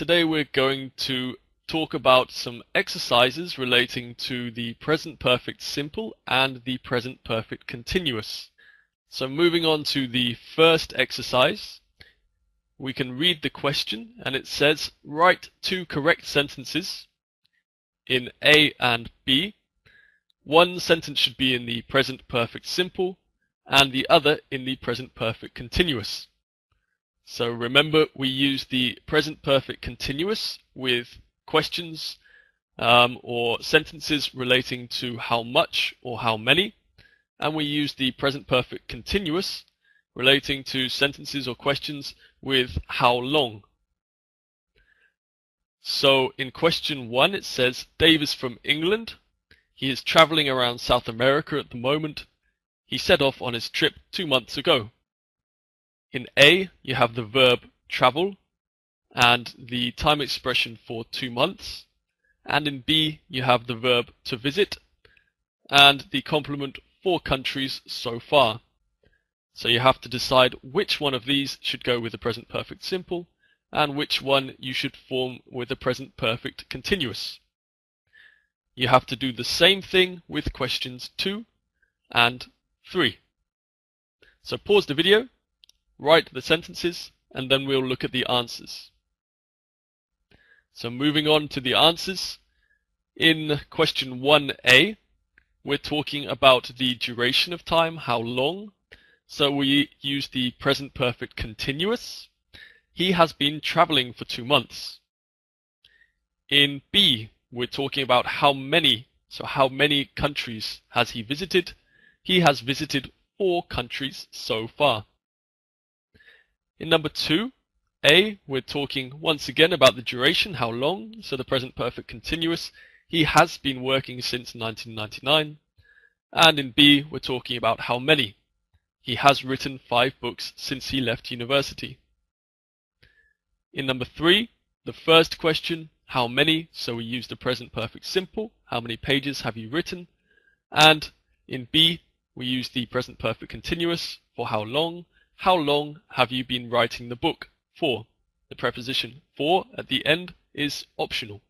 Today we're going to talk about some exercises relating to the present perfect simple and the present perfect continuous. So moving on to the first exercise, we can read the question and it says write two correct sentences in A and B. One sentence should be in the present perfect simple and the other in the present perfect continuous. So remember, we use the present perfect continuous with questions or sentences relating to how much or how many, and we use the present perfect continuous relating to sentences or questions with how long. So in question 1 it says Dave is from England. He is traveling around South America at the moment. He set off on his trip 2 months ago. In A, you have the verb travel and the time expression for 2 months. And in B, you have the verb to visit and the complement for countries so far. So you have to decide which one of these should go with the present perfect simple and which one you should form with the present perfect continuous. You have to do the same thing with questions 2 and 3. So pause the video, write the sentences, and then we'll look at the answers. So moving on to the answers. In question 1a, we're talking about the duration of time, how long. So we use the present perfect continuous. He has been traveling for 2 months. In B, we're talking about how many. So how many countries has he visited? He has visited 4 countries so far. In number 2a, we're talking once again about the duration, how long, so the present perfect continuous. He has been working since 1999. And in B, we're talking about how many. He has written 5 books since he left university. In number 3, the first question, how many, so we use the present perfect simple, how many pages have you written? And in B, we use the present perfect continuous for how long have you been writing the book for? The preposition for at the end is optional.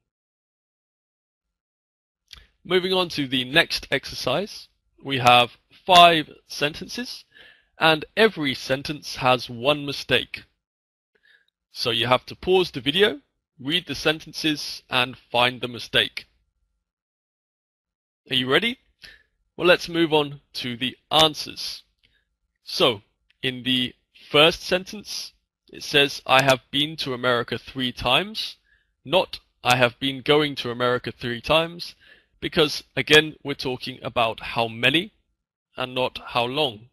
Moving on to the next exercise, we have 5 sentences and every sentence has 1 mistake. So you have to pause the video, read the sentences and find the mistake. Are you ready? Well, let's move on to the answers. So in the first sentence, it says, I have been to America 3 times, not I have been going to America 3 times, because again, we're talking about how many and not how long.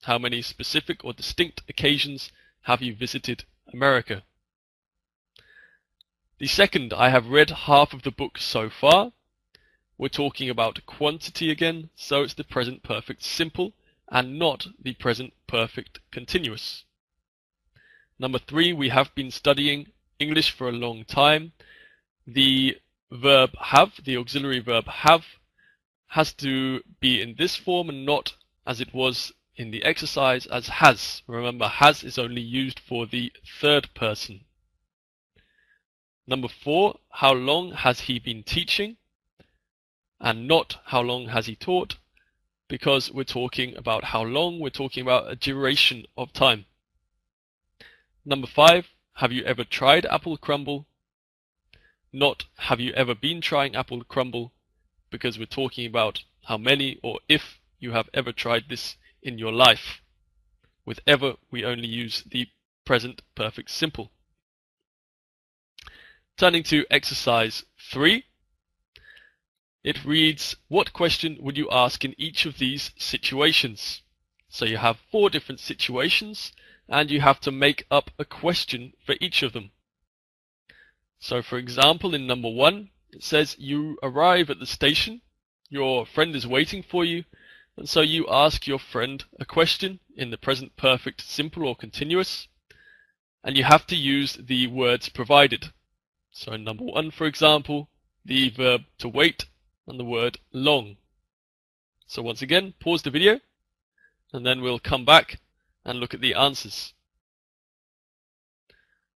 How many specific or distinct occasions have you visited America? The second, I have read half of the book so far. We're talking about quantity again, so it's the present perfect simple and not the present perfect continuous. Number 3, we have been studying English for a long time. The verb have, the auxiliary verb have, has to be in this form and not as it was in the exercise as has. Remember, has is only used for the third person. Number 4, how long has he been teaching? And not how long has he taught, because we're talking about how long, we're talking about a duration of time. Number 5, have you ever tried apple crumble? Not have you ever been trying apple crumble, because we're talking about how many or if you have ever tried this in your life. With ever, we only use the present perfect simple. Turning to exercise 3, it reads, what question would you ask in each of these situations? So you have 4 different situations and you have to make up a question for each of them. So for example, in number 1, it says you arrive at the station, your friend is waiting for you, and so you ask your friend a question in the present perfect simple or continuous, and you have to use the words provided. So in number 1, for example, the verb to wait and the word long. So once again, pause the video and then we'll come back and look at the answers.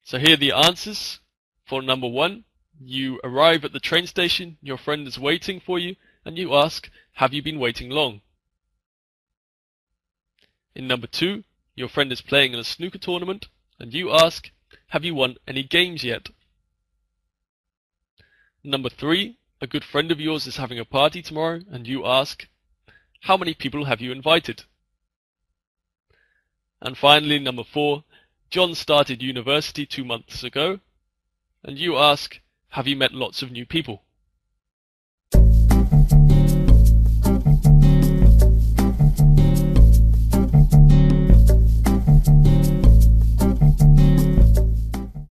So here are the answers. For number 1, you arrive at the train station, your friend is waiting for you, and you ask, have you been waiting long? In number 2, your friend is playing in a snooker tournament, and you ask, have you won any games yet? Number 3, a good friend of yours is having a party tomorrow, and you ask, how many people have you invited? And finally, number 4, John started university 2 months ago, and you ask, have you met lots of new people?